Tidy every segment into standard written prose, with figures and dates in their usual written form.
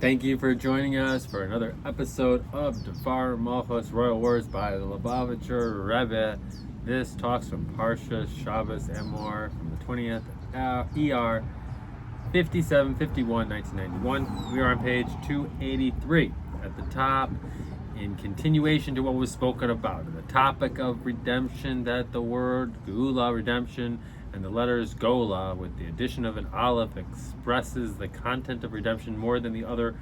Thank you for joining us for another episode of Devar Malchus Royal Words by the Lubavitcher Rebbe. This talks from Parsha, Shabbos, Emor, from the 20th ER 5751, 1991. We are on page 283 at the top, in continuation to what was spoken about, the topic of redemption, that the word Geula, redemption, and the letters Gola, with the addition of an aleph, expresses the content of redemption more than the other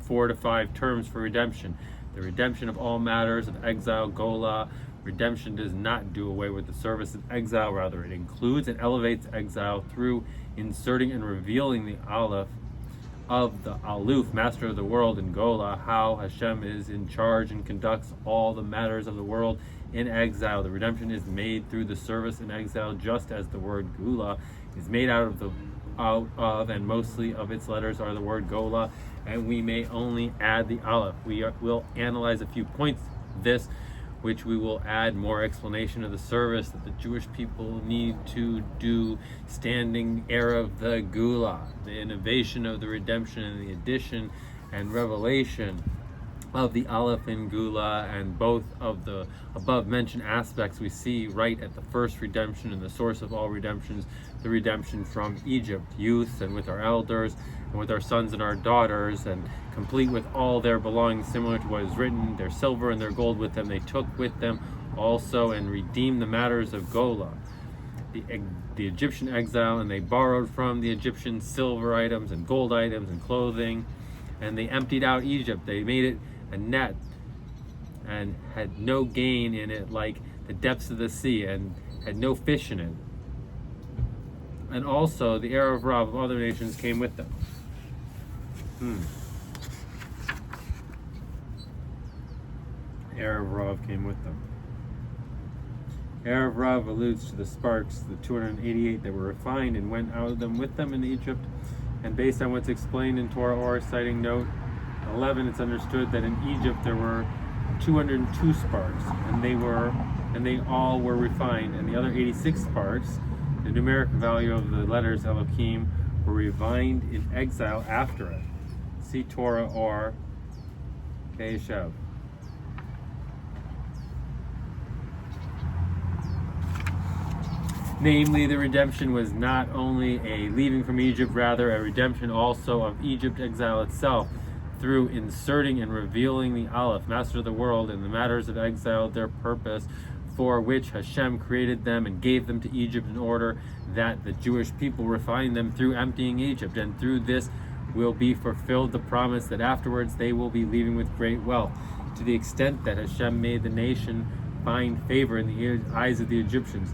4 to 5 terms for redemption. The redemption of all matters of exile, Gola. Redemption does not do away with the service of exile, rather it includes and elevates exile through inserting and revealing the aleph of the Aluf, master of the world, in Gola, how Hashem is in charge and conducts all the matters of the world in exile. The redemption is made through the service in exile, just as the word Gula is made out of and mostly of its letters are the word Gola, and we may only add the Aleph. We will analyze a few points of this, which we will add more explanation of the service that the Jewish people need to do standing Erev the Gula, the innovation of the redemption and the addition and revelation of the Aleph in Gula, and both of the above mentioned aspects we see right at the first redemption and the source of all redemptions, the redemption from Egypt, youth and with our elders and with our sons and our daughters, and complete with all their belongings, similar to what is written, their silver and their gold with them they took with them also, and redeemed the matters of Gola, the Egyptian exile, and they borrowed from the Egyptians silver items and gold items and clothing, and they emptied out Egypt. They made it a net and had no gain in it, like the depths of the sea, and had no fish in it. And also the Erev Rav of other nations came with them. Erev Rav came with them. Erev Rav alludes to the sparks, the 288 that were refined and went out of them with them in Egypt. And based on what's explained in Torah or citing note 11, it's understood that in Egypt there were 202 sparks, and they all were refined, and the other 86 sparks, the numeric value of the letters Elohim, were refined in exile after it. See Torah or Keshev. Namely, the redemption was not only a leaving from Egypt, rather a redemption also of Egypt exile itself, through inserting and revealing the Aleph, master of the world, in the matters of exile, their purpose for which Hashem created them and gave them to Egypt, in order that the Jewish people refine them through emptying Egypt, and through this will be fulfilled the promise that afterwards they will be leaving with great wealth, to the extent that Hashem made the nation find favor in the eyes of the Egyptians,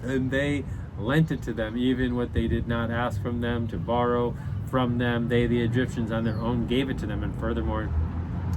and they lent it to them, even what they did not ask from them to borrow from them. They, the Egyptians, on their own gave it to them. And furthermore,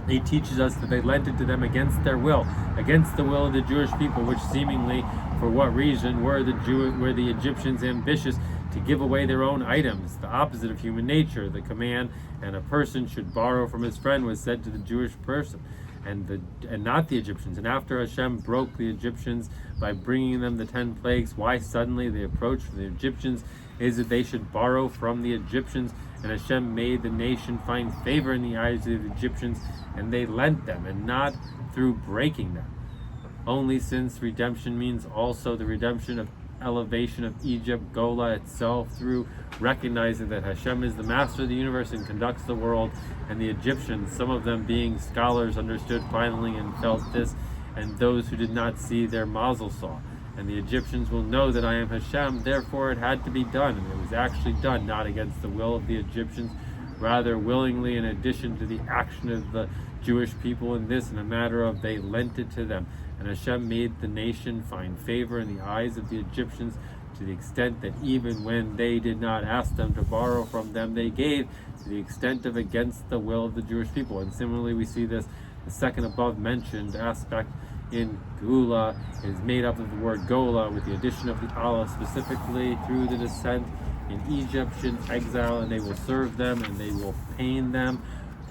he teaches us that they lent it to them against their will, against the will of the Jewish people, which seemingly, for what reason, were the Egyptians ambitious to give away their own items, the opposite of human nature. The command, and a person should borrow from his friend, was said to the Jewish person, and not the Egyptians. And after Hashem broke the Egyptians by bringing them the 10 plagues, why suddenly the approach from the Egyptians is that they should borrow from the Egyptians? And Hashem made the nation find favor in the eyes of the Egyptians, and they lent them, and not through breaking them. Only since redemption means also the redemption of elevation of Egypt, Gola itself, through recognizing that Hashem is the master of the universe and conducts the world, and the Egyptians, some of them being scholars, understood finally and felt this, and those who did not see, their mazel saw. And the Egyptians will know that I am Hashem, therefore it had to be done, and it was actually done, not against the will of the Egyptians, rather willingly, in addition to the action of the Jewish people in this, in a matter of they lent it to them. And Hashem made the nation find favor in the eyes of the Egyptians, to the extent that even when they did not ask them to borrow from them, they gave, to the extent of against the will of the Jewish people. And similarly, we see this, the second above mentioned aspect in Gula is made up of the word Gola, with the addition of the Aleph, specifically through the descent in Egyptian exile, and they will serve them and they will pain them,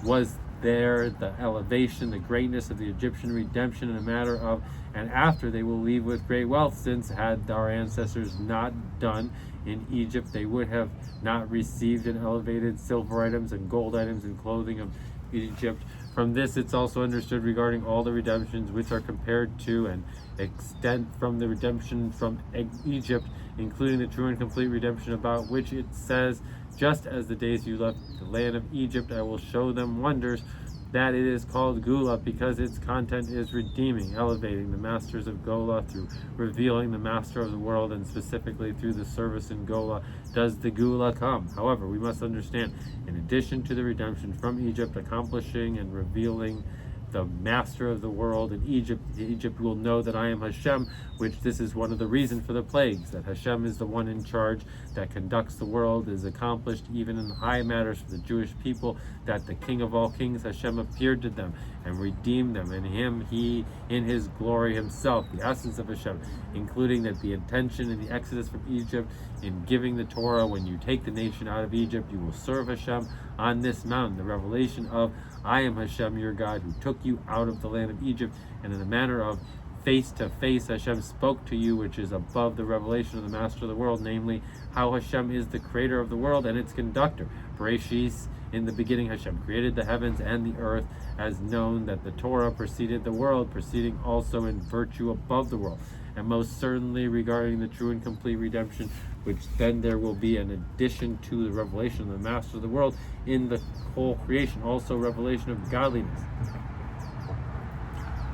was there the elevation, the greatness of the Egyptian redemption in a matter of, and after they will leave with great wealth, since had our ancestors not done in Egypt, they would have not received and elevated silver items and gold items and clothing of Egypt. From this, it's also understood regarding all the redemptions which are compared to and extent from the redemption from Egypt, including the true and complete redemption about which it says, just as the days you left the land of Egypt, I will show them wonders, that it is called Gula, because its content is redeeming, elevating the masters of Gola through revealing the master of the world, and specifically through the service in Gola does the Gula come. However, we must understand, in addition to the redemption from Egypt, accomplishing and revealing the master of the world in Egypt will know that I am Hashem, which this is one of the reasons for the plagues, that Hashem is the one in charge that conducts the world, is accomplished even in high matters for the Jewish people, that the King of all kings, Hashem, appeared to them and redeemed them, and he in his glory himself, the essence of Hashem, including that the intention in the exodus from Egypt, in giving the Torah, when you take the nation out of Egypt, you will serve Hashem on this mountain, the revelation of I am Hashem your God, who took you out of the land of Egypt, and in a manner of face to face Hashem spoke to you, which is above the revelation of the master of the world, namely how Hashem is the creator of the world and its conductor. Bereshis, in the beginning Hashem created the heavens and the earth, as known that the Torah preceded the world, proceeding also in virtue above the world. And most certainly regarding the true and complete redemption, which then there will be an addition to the revelation of the master of the world in the whole creation, also revelation of godliness.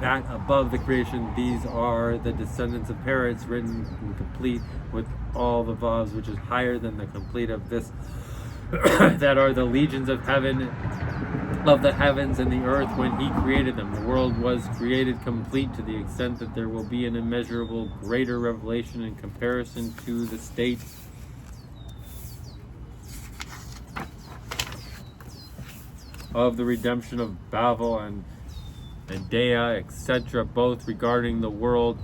That above the creation, these are the descendants of Peretz, written and complete with all the vavs, which is higher than the complete of this, that are the legions of heaven, of the heavens and the earth when he created them. The world was created complete to the extent that there will be an immeasurable greater revelation in comparison to the state of the redemption of Babel and Dea, etc., both regarding the world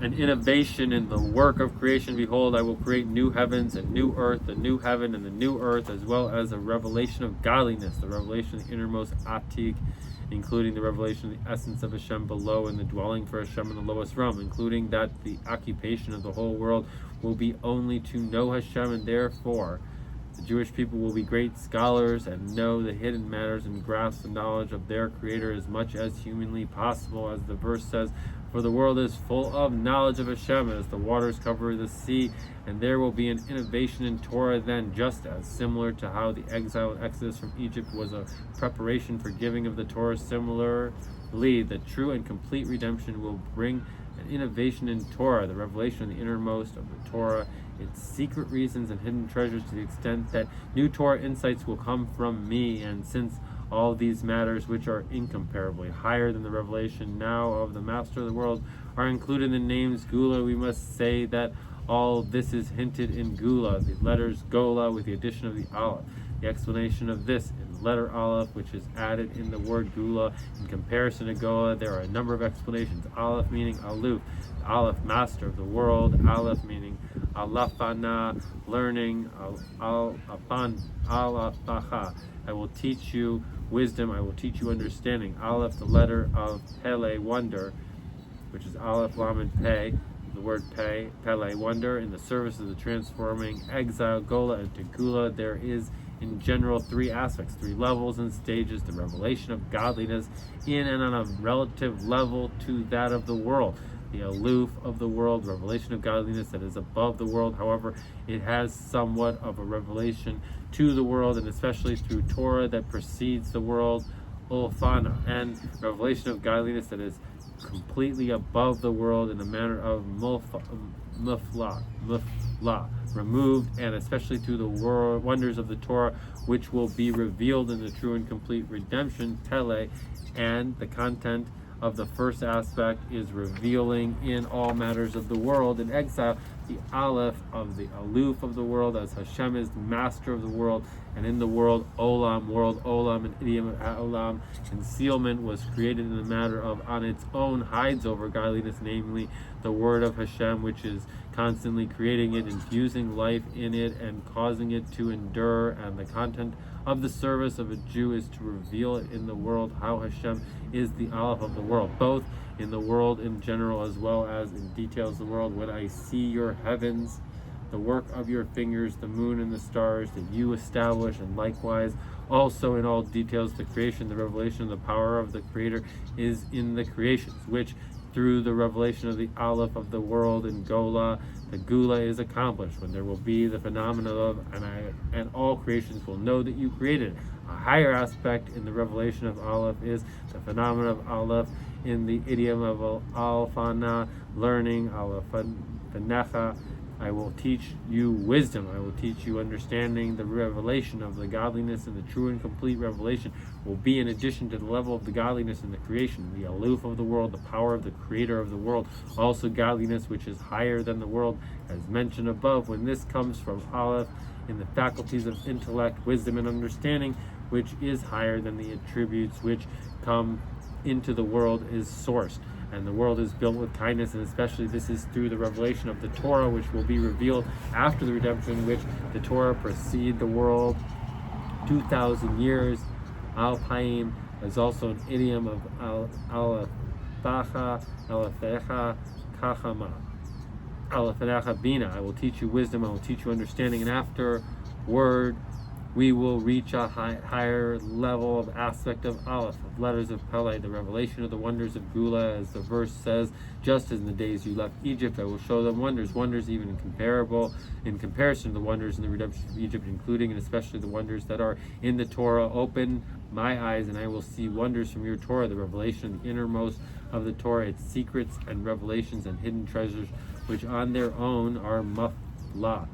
and innovation in the work of creation. Behold, I will create new heavens and new earth, the new heaven and the new earth, as well as a revelation of godliness, the revelation of the innermost Atik, including the revelation of the essence of Hashem below and the dwelling for Hashem in the lowest realm, including that the occupation of the whole world will be only to know Hashem, and therefore the Jewish people will be great scholars and know the hidden matters and grasp the knowledge of their Creator as much as humanly possible, as the verse says, for the world is full of knowledge of Hashem as the waters cover the sea. And there will be an innovation in Torah then, just as similar to how the exile and exodus from Egypt was a preparation for giving of the Torah. Similarly, the true and complete redemption will bring an innovation in Torah, the revelation of the innermost of the Torah, its secret reasons and hidden treasures, to the extent that new Torah insights will come from me. And since all these matters, which are incomparably higher than the revelation now of the master of the world, are included in the names Gula, we must say that all this is hinted in Gula, the letters Gola with the addition of the Aleph. The explanation of this in the letter Aleph, which is added in the word Gula. In comparison to Gola, there are a number of explanations. Aleph meaning Aluf, Aleph, master of the world. Aleph meaning Alafana, learning. Alafacha, I will teach you wisdom, I will teach you understanding. Aleph, the letter of Pele, wonder, which is Aleph, Lamed, Pe, the word Pe, Pele, wonder. In the service of the transforming exile, Gola and Tegula, there is in general three aspects, three levels and stages: the revelation of godliness in and on a relative level to that of the world, the aloof of the world, revelation of godliness that is above the world. However, it has somewhat of a revelation to the world, and especially through Torah that precedes the world, Olfana, and revelation of godliness that is completely above the world in a manner of mufla, removed, and especially through the wonders of the Torah, which will be revealed in the true and complete redemption, Pele. And the content of the first aspect is revealing in all matters of the world in exile the Aleph of the aloof of the world, as Hashem is the master of the world, and in the world Olam, an idiom of Olam, concealment was created in the matter of on its own hides over godliness, namely the word of Hashem, which is constantly creating it, infusing life in it, and causing it to endure. And the content of the service of a Jew is to reveal it in the world how Hashem is the Aleph of the world, both in the world in general as well as in details of the world. When I see your heavens, the work of your fingers, the moon and the stars that you establish, and likewise also in all details the creation, the revelation of the power of the Creator is in the creations, which through the revelation of the Aleph of the world in Gola, the Gula is accomplished, when there will be the phenomenon of, and all creations will know that you created it. A higher aspect in the revelation of Aleph is the phenomenon of Aleph in the idiom of Alfana, learning, Alephanecha. I will teach you wisdom, I will teach you understanding. The revelation of the godliness and the true and complete revelation will be in addition to the level of the godliness in the creation, the aloof of the world, the power of the Creator of the world, also godliness which is higher than the world, as mentioned above. When this comes from Aleph in the faculties of intellect, wisdom, and understanding, which is higher than the attributes which come into the world, is sourced. And the world is built with kindness, and especially this is through the revelation of the Torah, which will be revealed after the redemption, which the Torah precede the world 2,000 years. Alpaim is also an idiom of Alephacha, Alephecha, Kachama, Alephanecha Bina. I will teach you wisdom, I will teach you understanding, and afterward we will reach a higher level of aspect of Aleph, of letters of Pele, the revelation of the wonders of Gula, as the verse says, just as in the days you left Egypt, I will show them wonders even in comparison to the wonders in the redemption of Egypt, including and especially the wonders that are in the Torah. Open my eyes and I will see wonders from your Torah, the revelation of the innermost of the Torah, its secrets and revelations and hidden treasures, which on their own are mafla,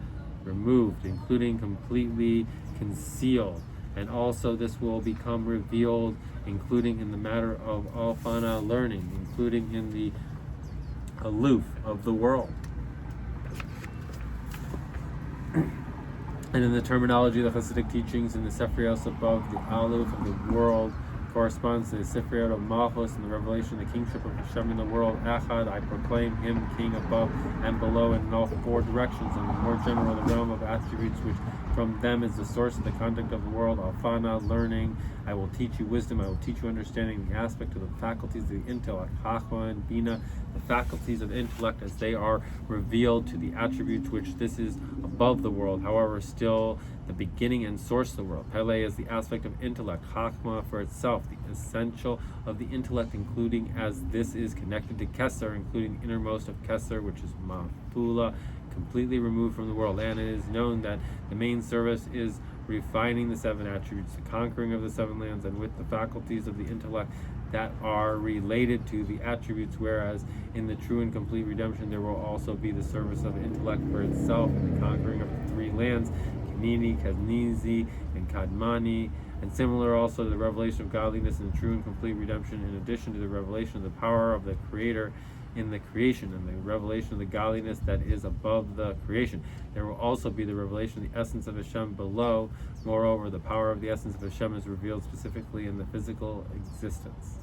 removed, including completely concealed. And also this will become revealed, including in the matter of alfana, learning, including in the aloof of the world. And in the terminology of the Hasidic teachings in the Sefrios above, the aloof of the world corresponds to the Sefriot of Malchus and the revelation of the kingship of Hashem in the world. Echad, I proclaim him king above and below and in all four directions, and the more general the realm of attributes which from them is the source of the conduct of the world. Alfana, learning, I will teach you wisdom, I will teach you understanding, the aspect of the faculties of the intellect, Chachma and Bina, the faculties of intellect as they are revealed to the attributes which this is above the world, however still the beginning and source of the world. Pele is the aspect of intellect, Chachma for itself, the essential of the intellect, including as this is connected to Keser, including the innermost of Keser, which is Mafula, completely removed from the world. And it is known that the main service is refining the seven attributes, the conquering of the seven lands, and with the faculties of the intellect that are related to the attributes, whereas in the true and complete redemption there will also be the service of intellect for itself and the conquering of the three lands, Kanini, Kadnizi, and Kadmani, and similar also to the revelation of godliness in the true and complete redemption, in addition to the revelation of the power of the Creator in the creation and the revelation of the godliness that is above the creation. There will also be the revelation of the essence of Hashem below. Moreover, the power of the essence of Hashem is revealed specifically in the physical existence.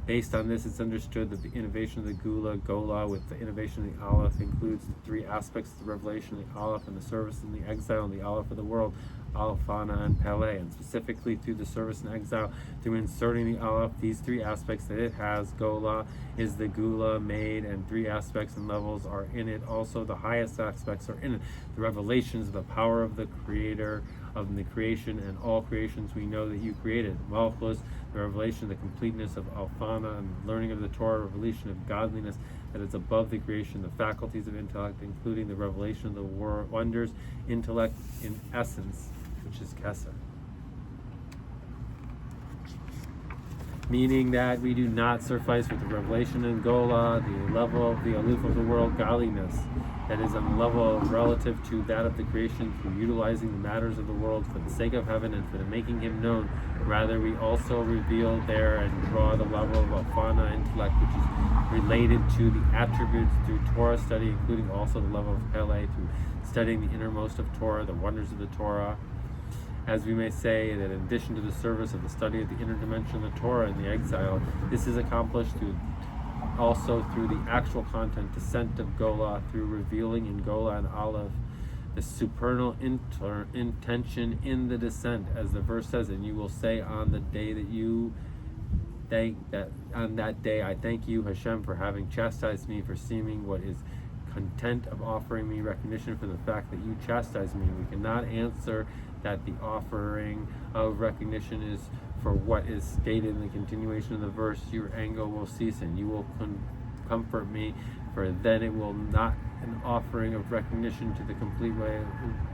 Based on this, it's understood that the innovation of the Gola, with the innovation of the Aleph, includes the three aspects of the revelation of the Aleph and the service in the exile and the Aleph of the world, Alfana and Pele, and specifically through the service in exile, through inserting the Aleph, these three aspects that it has, Gola, is the Gula made, and three aspects and levels are in it. Also, the highest aspects are in it. The revelations of the power of the Creator, of the creation, and all creations we know that you created. Malchus, the revelation of the completeness of Alfana, and learning of the Torah, revelation of godliness that is above the creation, the faculties of intellect, including the revelation of the wonders, intellect in essence, which is Keser. Meaning that we do not suffice with the revelation in Gola, the level of the aloof of the world, godliness, that is on the level relative to that of the creation, through utilizing the matters of the world for the sake of heaven and for the making him known. Rather, we also reveal there and draw the level of Alfana intellect, which is related to the attributes through Torah study, including also the level of Pele, through studying the innermost of Torah, the wonders of the Torah. As we may say that in addition to the service of the study of the inner dimension of the Torah in the exile, this is accomplished through also through the actual content, descent of Gola, through revealing in Gola and Aleph the supernal intention in the descent, as the verse says, and you will say on the day that you on that day I thank you, Hashem, for having chastised me, for seeming what is content of offering me recognition for the fact that you chastise me. We cannot answer that the offering of recognition is for what is stated in the continuation of the verse, your anger will cease and you will comfort me, for then it will not an offering of recognition to the complete way.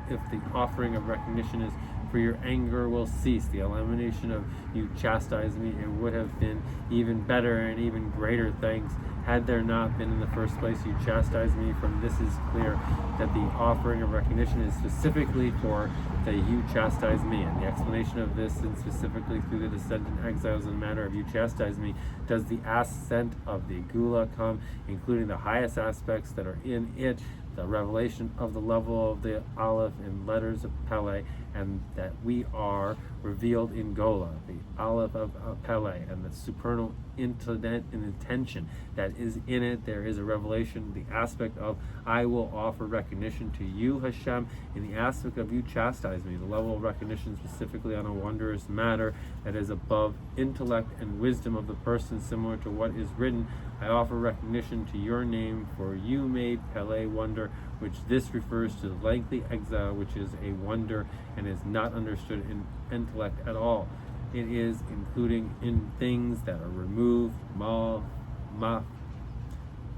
If the offering of recognition is for your anger will cease, the elimination of you chastise me, it would have been even better and even greater thanks had there not been in the first place you chastise me. From this is clear that the offering of recognition is specifically for that you chastise me, and the explanation of this, and specifically through the descent and exiles in the matter of you chastise me, does the ascent of the Gula come, including the highest aspects that are in it, the revelation of the level of the Aleph in letters of Pele, and that we are revealed in Gola, the Aleph of Pele, and the supernal intent and intention that is in it. There is a revelation, the aspect of I will offer recognition to you, Hashem, in the aspect of you chastise me, the level of recognition specifically on a wondrous matter that is above intellect and wisdom of the person, similar to what is written, I offer recognition to your name, for you made Pele wonder, which this refers to the lengthy exile, which is a wonder and is not understood in intellect at all. It is including in things that are removed,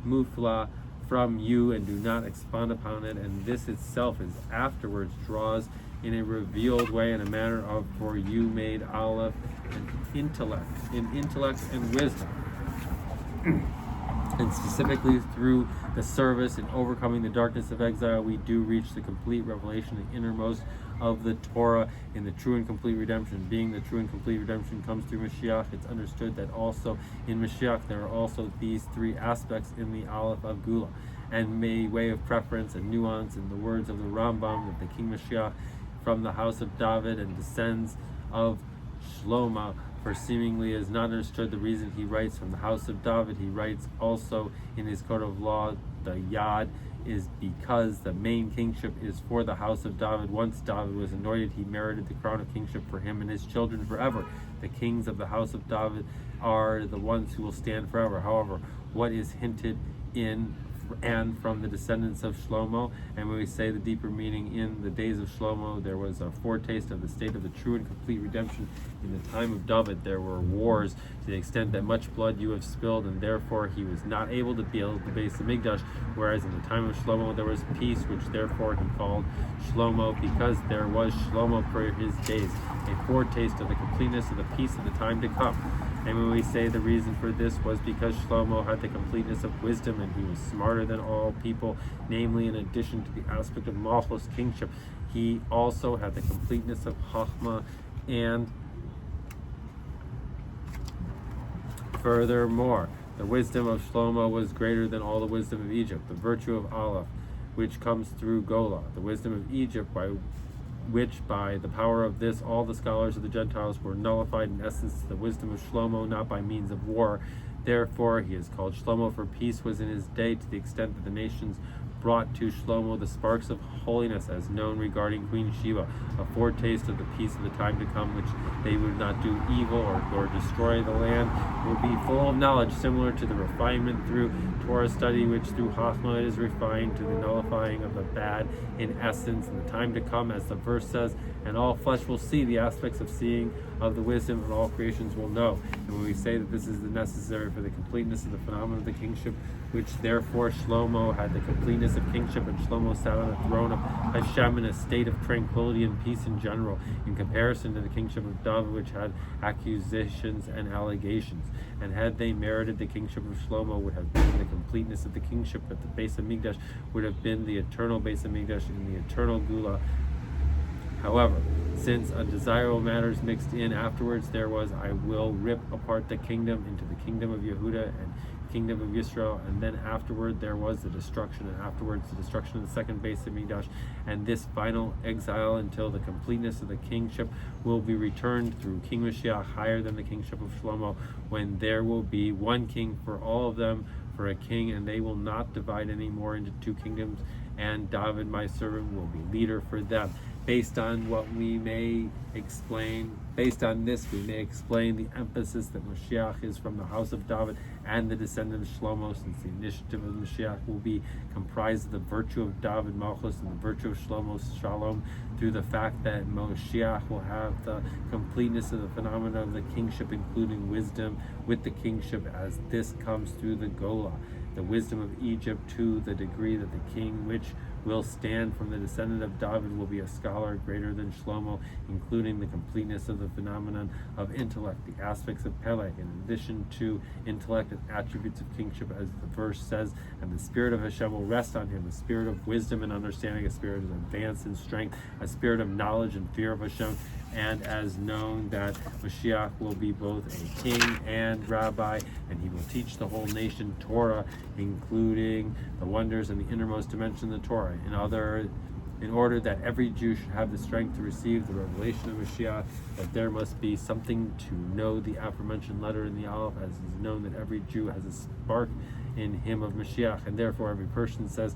mufla, from you, and do not expound upon it, and this itself is afterwards draws in a revealed way in a manner of for you made Aleph and intellect and wisdom. And specifically through the service and overcoming the darkness of exile, we do reach the complete revelation, the innermost of the Torah in the true and complete redemption. Being the true and complete redemption comes through Mashiach, it's understood that also in Mashiach there are also these three aspects in the Aleph of Gula. And may way of preference and nuance in the words of the Rambam, that the King Mashiach from the house of David and descends of Shlomo, for seemingly is not understood the reason he writes from the house of David. He writes also in his code of law, the Yad, is because the main kingship is for the house of David. Once David was anointed, he merited the crown of kingship for him and his children forever. The kings of the house of David are the ones who will stand forever. However, what is hinted in and from the descendants of Shlomo, and when we say the deeper meaning, in the days of Shlomo there was a foretaste of the state of the true and complete redemption. In the time of David there were wars to the extent that much blood you have spilled, and therefore he was not able to build the base of Mikdash, whereas in the time of Shlomo there was peace, which therefore he called Shlomo, because there was Shlomo for his days, a foretaste of the completeness of the peace of the time to come. And when we say the reason for this was because Shlomo had the completeness of wisdom, and he was smarter than all people, namely in addition to the aspect of Malchus kingship, he also had the completeness of Chachma, and furthermore, the wisdom of Shlomo was greater than all the wisdom of Egypt, the virtue of Aleph, which comes through Gola, the wisdom of Egypt, by the power of this all the scholars of the Gentiles were nullified in essence, the wisdom of Shlomo, not by means of war. Therefore he is called Shlomo, for peace was in his day, to the extent that the nations brought to Shlomo the sparks of holiness, as known regarding Queen Sheba, a foretaste of the peace of the time to come, which they would not do evil or destroy the land, will be full of knowledge, similar to the refinement through Torah study, which through Chachma is refined to the nullifying of the bad in essence in the time to come, as the verse says, and all flesh will see the aspects of seeing of the wisdom, and all creations will know. And when we say that this is the necessary for the completeness of the phenomenon of the kingship, which therefore Shlomo had the completeness of kingship, and Shlomo sat on the throne of Hashem in a state of tranquility and peace in general, in comparison to the kingship of David, which had accusations and allegations. And had they merited the kingship of Shlomo, would have been the completeness of the kingship, but the base of Mikdash would have been the eternal base of Mikdash in the eternal Gula. However, since undesirable matters mixed in afterwards, there was, I will rip apart the kingdom into the kingdom of Yehuda, and kingdom of Yisrael, and then afterward there was the destruction, and afterwards the destruction of the second base of Mikdash, and this final exile until the completeness of the kingship will be returned through King Mashiach, higher than the kingship of Shlomo, when there will be one king for all of them, for a king, and they will not divide anymore into two kingdoms, and David, my servant, will be leader for them. Based on this, we may explain the emphasis that Mashiach is from the house of David and the descendant of Shlomo, since the initiative of Mashiach will be comprised of the virtue of David Malchus and the virtue of Shlomo Shalom, through the fact that Mashiach will have the completeness of the phenomena of the kingship, including wisdom with the kingship, as this comes through the Gola, the wisdom of Egypt, to the degree that the king which will stand from the descendant of David will be a scholar greater than Shlomo, including the completeness of the phenomenon of intellect, the aspects of Peleg, in addition to intellect and attributes of kingship, as the verse says, and the spirit of Hashem will rest on him, a spirit of wisdom and understanding, a spirit of advance and strength, a spirit of knowledge and fear of Hashem, and as known that Mashiach will be both a king and rabbi, and he will teach the whole nation Torah, including the wonders and the innermost dimension of the Torah. In order that every Jew should have the strength to receive the revelation of Mashiach, that there must be something to know the aforementioned letter in the Aleph, as is known that every Jew has a spark in him of Mashiach, and therefore every person says,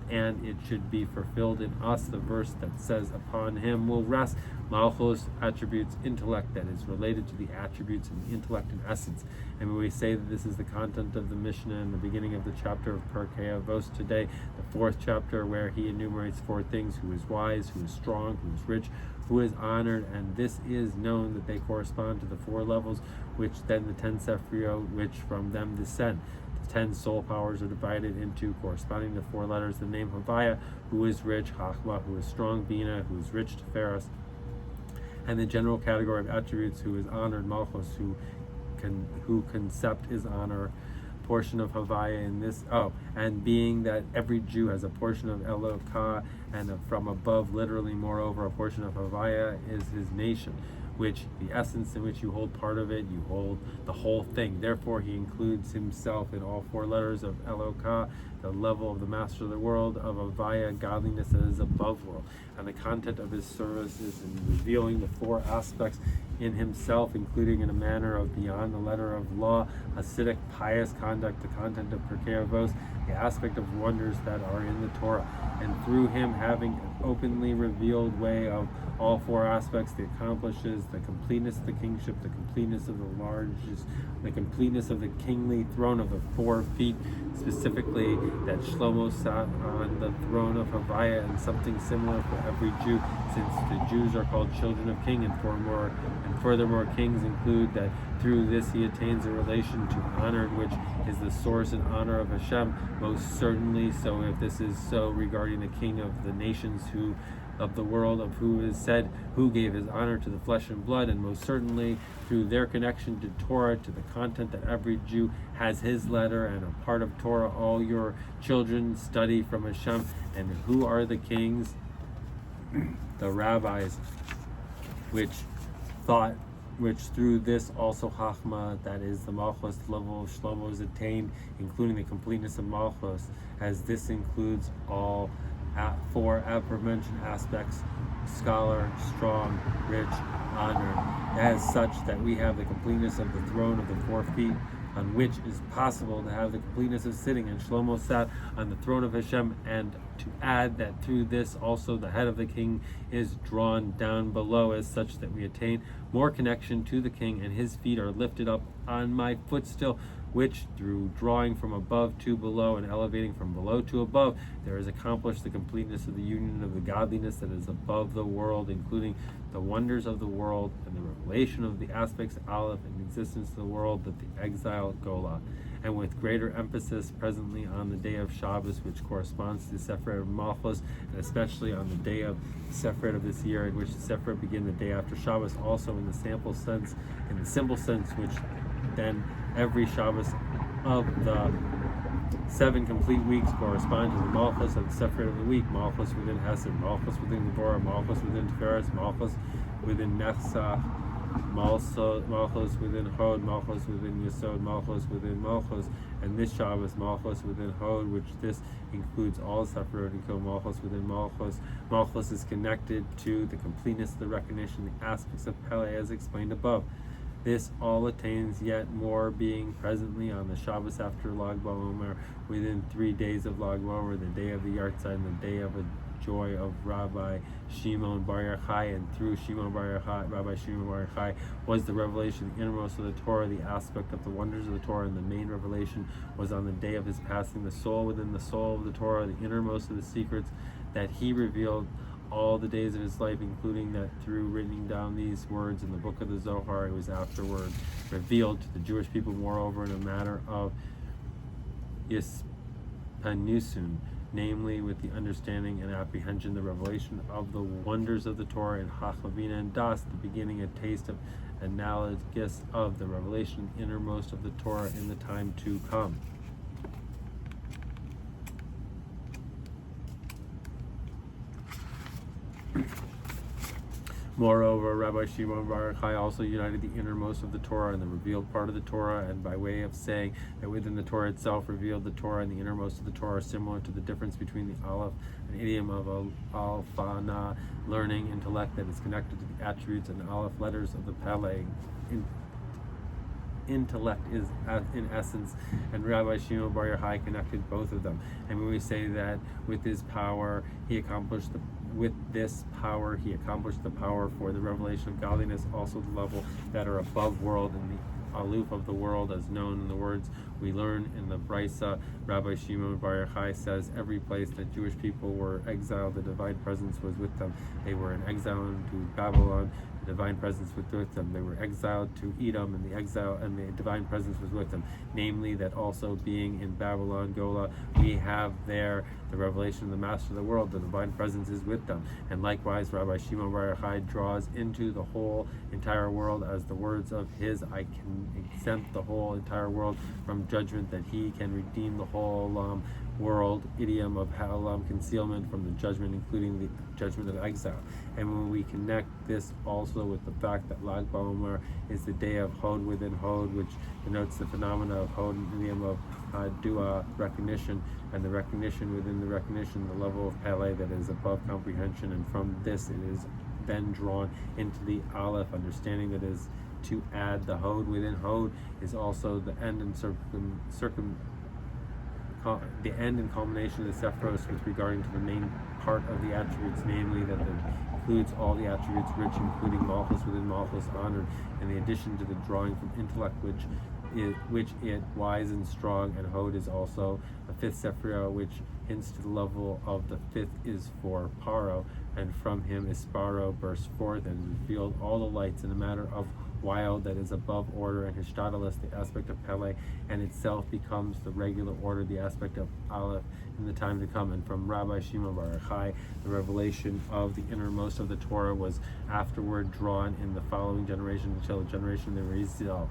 and it should be fulfilled in us, the verse that says, upon him will rest Malchus, attributes, intellect, that is related to the attributes and the intellect in essence. And when we say that this is the content of the Mishnah in the beginning of the chapter of Pirkei Avos today, the fourth chapter, where he enumerates four things: who is wise, who is strong, who is rich, who is honored, and this is known that they correspond to the four levels, which then the 10 Sephirot, which from them descend. 10 soul powers are divided into, corresponding to four letters, the name Havaya, who is rich, Chachma, who is strong, Bina, who is rich, Tiferes, and the general category of attributes, who is honored, Malchus, who concept is honor, portion of Havaya in this, and being that every Jew has a portion of Elokah, and from above, literally, moreover, a portion of Havaya is his nation, which the essence in which you hold part of it, you hold the whole thing. Therefore, he includes himself in all four letters of Elokah, the level of the master of the world, of Avaya, godliness that is above world. And the content of his service is in revealing the four aspects in himself, including in a manner of beyond the letter of law, Hasidic pious conduct, the content of Pirkei Avos, the aspect of wonders that are in the Torah. And through him having an openly revealed way of all four aspects, that accomplishes the completeness of the kingship, the completeness of the largest, the completeness of the kingly throne of the 4 feet, specifically that Shlomo sat on the throne of Havaya, and something similar for every Jew, since the Jews are called children of king, and furthermore kings include that through this he attains a relation to honor, which is the source and honor of Hashem, most certainly. So if this is so regarding the king of the nations, of the world, of who is said, who gave his honor to the flesh and blood, and most certainly through their connection to Torah, to the content that every Jew has his letter and a part of Torah, all your children study from Hashem. And who are the kings? The rabbis, which through this also Chachma, that is the Malchus level of Shlomo, is attained, including the completeness of Malchus, as this includes all 4 aforementioned aspects: scholar, strong, rich, honored, as such that we have the completeness of the throne of the 4 feet, on which is possible to have the completeness of sitting, and Shlomo sat on the throne of Hashem. And to add that through this also the head of the king is drawn down below, as such that we attain more connection to the king, and his feet are lifted up on my footstool, which through drawing from above to below and elevating from below to above, there is accomplished the completeness of the union of the godliness that is above the world, including the wonders of the world and the revelation of the aspects Aleph and existence of the world, that the exile Gola. And with greater emphasis presently on the day of Shabbos, which corresponds to the Sephirot of Malchus, and especially on the day of Sephirot of this year, in which the Sephirot begin the day after Shabbos, also in the simple sense, which then every Shabbos of the 7 complete weeks correspond to the Malchus of the Sephirot of the week: Malchus within Hesed, Malchus within Gevurah, Malchus within Tiferes, Malchus within Nechsach, Malchus within Hod, Malchus within Yesod, Malchus within Malchus, and this Shabbos Malchus within Hod, which this includes all Sephirot and Kil Malchus within Malchus. Malchus is connected to the completeness of the recognition, the aspects of Pele as explained above. This all attains yet more, being presently on the Shabbos after Lag BaOmer, within 3 days of Lag BaOmer, the day of the Yartzeit and the day of a joy of Rabbi Shimon Bar Yochai, and through Shimon Bar Yochai, Rabbi Shimon Bar Yochai, was the revelation, the innermost of the Torah, the aspect of the wonders of the Torah, and the main revelation was on the day of his passing, the soul within the soul of the Torah, the innermost of the secrets that he revealed all the days of his life, including that through writing down these words in the book of the Zohar, it was afterward revealed to the Jewish people, moreover, in a matter of Yispanusun, namely with the understanding and apprehension, the revelation of the wonders of the Torah in Chachmavina and Das, the beginning, a taste of analogous of the revelation innermost of the Torah in the time to come. Moreover, Rabbi Shimon Bar Yochai also united the innermost of the Torah and the revealed part of the Torah, and by way of saying that within the Torah itself revealed the Torah and the innermost of the Torah are similar to the difference between the Aleph, an idiom of Alfana, learning, intellect, that is connected to the attributes, and Aleph, letters of the Pele, intellect is in essence, and Rabbi Shimon Bar Yochai connected both of them. And when we say that with his power he accomplished the power for the revelation of godliness, also the level that are above world and the aloof of the world, as known in the words we learn in the Brisa. Rabbi Shimon Bar Yochai says, every place that Jewish people were exiled, the divine presence was with them. They were in exile into Babylon, the divine presence was with them. They were exiled to Edom, and the divine presence was with them. Namely, that also being in Babylon, Gola, we have there the revelation of the Master of the world. The divine presence is with them. And likewise, Rabbi Shimon Bar Yochai draws into the whole entire world, as the words of his, I can exempt the whole entire world from judgment, that he can redeem the whole world, idiom of Ha'olam, concealment from the judgment, including the judgment of exile. And when we connect this also with the fact that Lag BaOmer is the day of Hod within Hod, which denotes the phenomena of Hod, idiom of Dua, recognition, and the recognition within the recognition, the level of Pele that is above comprehension, and from this it is then drawn into the Aleph, understanding that is to add the Hod within Hod is also the end and the end and culmination of the Sephiros with regarding to the main part of the attributes, namely that it includes all the attributes rich, including Malchus within Malchus, honored, and the addition to the drawing from intellect, which it wise and strong, and Hod is also a fifth Sephirah, which hints to the level of the fifth is for Paro, and from him Isparo bursts forth and is revealed all the lights in a matter of wild that is above order, and Hishtadalos, the aspect of Pele, and itself becomes the regular order, the aspect of Aleph in the time to come. And from Rabbi Shimon Bar Yochai, the revelation of the innermost of the Torah was afterward drawn in the following generation until the generation of the Arizal,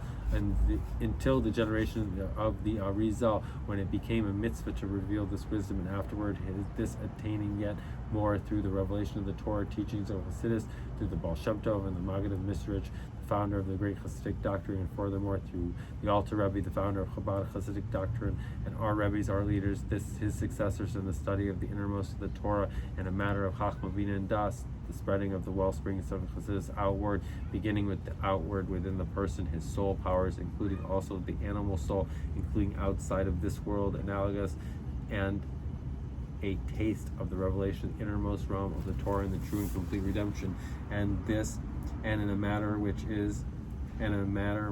until the generation of the Arizal, when it became a mitzvah to reveal this wisdom, and afterward this attaining yet more through the revelation of the Torah teachings of Hasidus, through the Baal Shem Tov and the Maggid of Misrich, the founder of the great Hasidic doctrine, and furthermore through the Alter Rebbe, the founder of Chabad Hasidic doctrine, and our Rebbes, our leaders, his successors in the study of the innermost of the Torah, and a matter of Chachma Bina and Das, the spreading of the wellsprings of Hasidus outward, beginning with the outward within the person, his soul powers, including also the animal soul, including outside of this world, analogous, and a taste of the revelation, innermost realm of the Torah and the true and complete redemption, and in a matter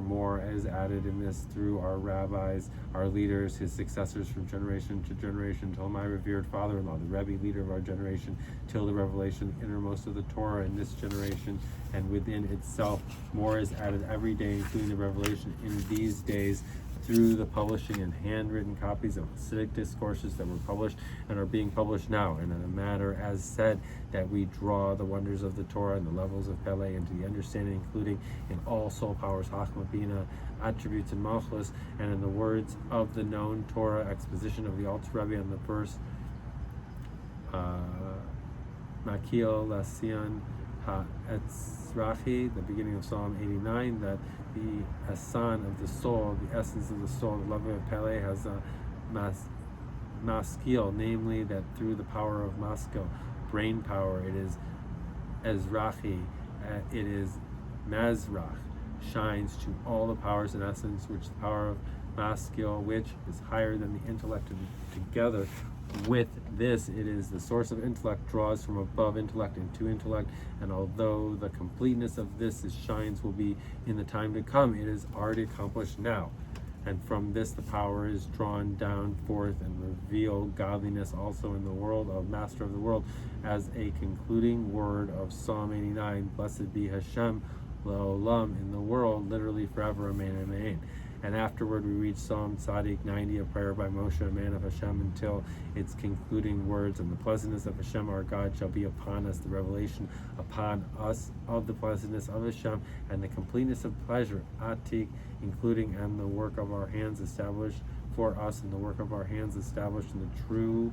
more is added in this through our rabbis, our leaders, his successors from generation to generation, till my revered father-in-law, the Rebbe, leader of our generation, till the revelation innermost of the Torah in this generation, and within itself more is added every day, including the revelation in these days, through the publishing and handwritten copies of Hasidic discourses that were published and are being published now, and in a matter as said that we draw the wonders of the Torah and the levels of Pele into the understanding, including in all soul powers, Chachma Bina, attributes, and Malchus, and in the words of the known Torah exposition of the Alter Rebbe on the verse Makil Lasian Ha'etzrachi, the beginning of Psalm 89, that the Esan of the soul, the essence of the soul, the love of Pele, has a maskil, namely that through the power of maskil, brain power, it is Ezrachi, it is Mazrach, shines to all the powers in essence, which the power of maskil, which is higher than the intellect, and together with this, it is the source of intellect, draws from above intellect into intellect, and although the completeness of this shines will be in the time to come, it is already accomplished now. And from this the power is drawn down forth and reveal godliness also in the world of Master of the world, as a concluding word of Psalm 89, blessed be Hashem Le'olam, in the world, literally forever, amen, amen. And afterward we reach Psalm Tzaddik 90, a prayer by Moshe, a man of Hashem, until its concluding words, and the pleasantness of Hashem our God shall be upon us, the revelation upon us of the pleasantness of Hashem, and the completeness of pleasure, Atik, including, and the work of our hands established for us, and the work of our hands established in the true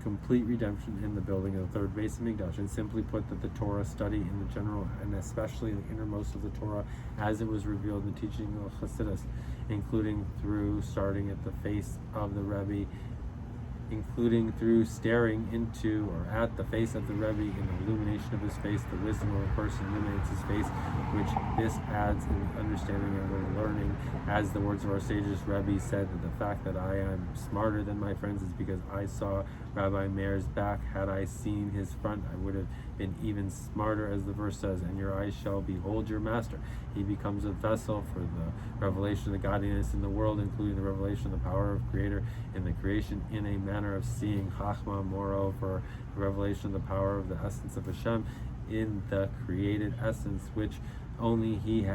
complete redemption in the building of the third base of Mikdash. And simply put, that the Torah study in the general, and especially the innermost of the Torah, as it was revealed in the teaching of Chassidus, including through starting at the face of the Rebbe, including through staring into or at the face of the Rebbe in the illumination of his face, the wisdom of a person illuminates his face, which this adds in the understanding of the learning. As the words of our sages, Rebbe said that the fact that I am smarter than my friends is because I saw Rabbi Meir's back. Had I seen his front, I would have been even smarter, as the verse says, and your eyes shall behold your master. He becomes a vessel for the revelation of the godliness in the world, including the revelation of the power of Creator in the creation, in a manner of seeing Chachma, moreover, the revelation of the power of the essence of Hashem in the created essence, which only He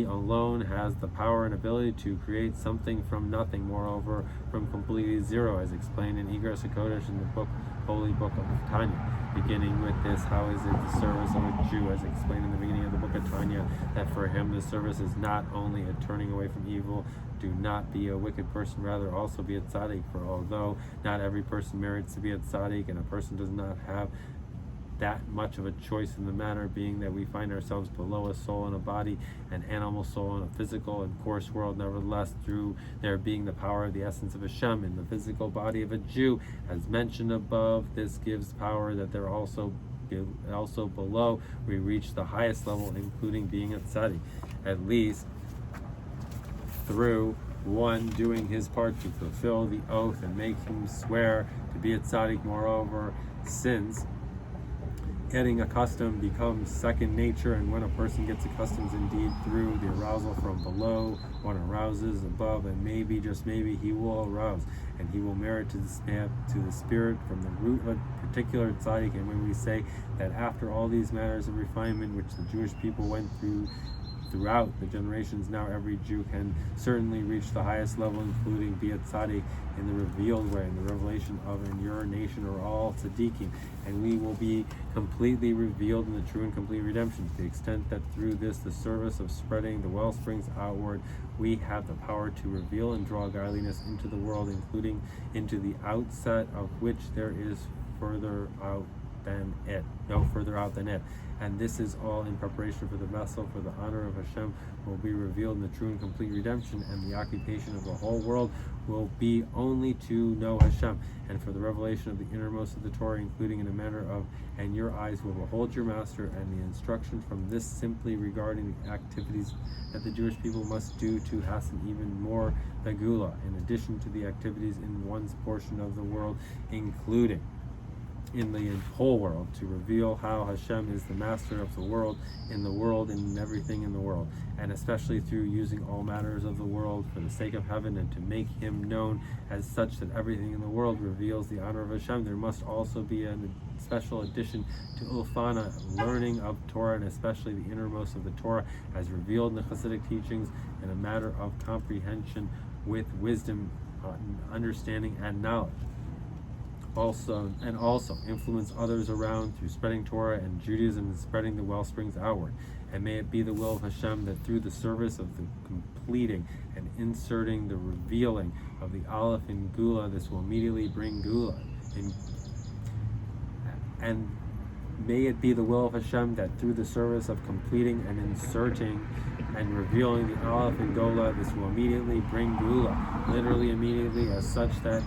alone has the power and ability to create something from nothing, moreover, from completely zero, as explained in Igros HaKodesh in the holy book of Tanya. Beginning with this, how is it the service of a Jew, as explained in the beginning of the book of Tanya, that for him the service is not only a turning away from evil, do not be a wicked person, rather also be a tzaddik. For although not every person merits to be a tzaddik, and a person does not have that much of a choice in the matter, being that we find ourselves below a soul and a body, an animal soul and a physical and coarse world, nevertheless, through there being the power of the essence of Hashem in the physical body of a Jew, as mentioned above, this gives power that there also below we reach the highest level, including being a tzaddik, at least through one doing his part to fulfill the oath and make him swear to be a tzaddik. Moreover, since getting accustomed becomes second nature, and when a person gets accustomed indeed through the arousal from below, one arouses above, and maybe, just maybe, he will arouse, and he will merit to the spirit from the root of a particular tzaddik. And when we say that after all these matters of refinement which the Jewish people went throughout the generations, now every Jew can certainly reach the highest level, including be a tzaddik in the revealed way, in the revelation of in your nation or all tzaddikim, and we will be completely revealed in the true and complete redemption, to the extent that through this, the service of spreading the well springs outward, we have the power to reveal and draw godliness into the world, including into the outset of which there is further out than it, no further out than it. And this is all in preparation for the vessel, for the honor of Hashem will be revealed in the true and complete redemption, and the occupation of the whole world will be only to know Hashem, and for the revelation of the innermost of the Torah, including in a manner of, and your eyes will behold your master, and the instruction from this simply regarding the activities that the Jewish people must do to hasten even more the Gula, in addition to the activities in one's portion of the world, including in the whole world, to reveal how Hashem is the master of the world, and everything in the world, and especially through using all matters of the world for the sake of heaven, and to make him known as such that everything in the world reveals the honor of Hashem. There must also be a special addition to Ulfana, learning of Torah, and especially the innermost of the Torah, as revealed in the Hasidic teachings, in a matter of comprehension with wisdom, understanding, and knowledge. Also influence others around through spreading Torah and Judaism and spreading the well springs outward. And may it be the will of Hashem that through the service of the completing and inserting the revealing of the Aleph in Gula, this will immediately bring Gula. And may it be the will of Hashem that through the service of completing and inserting and revealing the Aleph and Gola, this will immediately bring Geula, literally immediately, as such that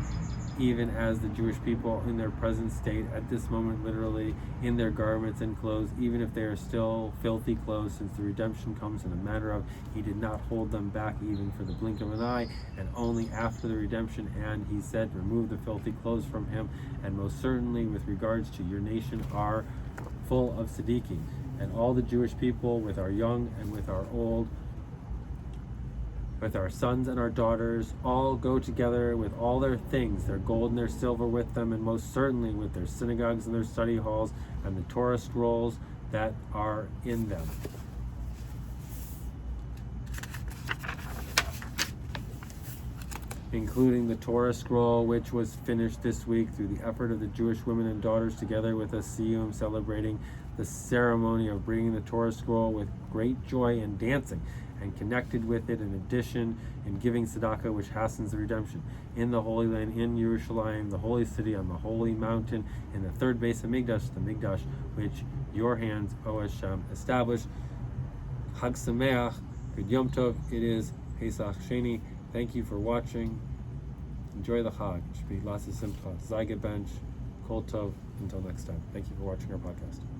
even as the Jewish people in their present state, at this moment, literally, in their garments and clothes, even if they are still filthy clothes, since the redemption comes in a matter of, He did not hold them back even for the blink of an eye, and only after the redemption, and He said, remove the filthy clothes from him, and most certainly with regards to your nation are full of tzaddikim, and all the Jewish people, with our young and with our old, with our sons and our daughters, all go together with all their things, their gold and their silver with them, and most certainly with their synagogues and their study halls and the Torah scrolls that are in them. Including the Torah scroll, which was finished this week through the effort of the Jewish women and daughters together with a siyum, celebrating the ceremony of bringing the Torah scroll with great joy and dancing, and connected with it in addition in giving tzedakah, which hastens the redemption in the Holy Land, in Yerushalayim, the holy city, on the holy mountain, in the third base of Migdash, the Migdash, which your hands, O Hashem, established. Chag Sameach, Good Yom Tov. It is Pesach Sheni. Thank you for watching. Enjoy the Chag. Shbi Lasi Simcha. Zayge Bench. Kol Tov. Until next time. Thank you for watching our podcast.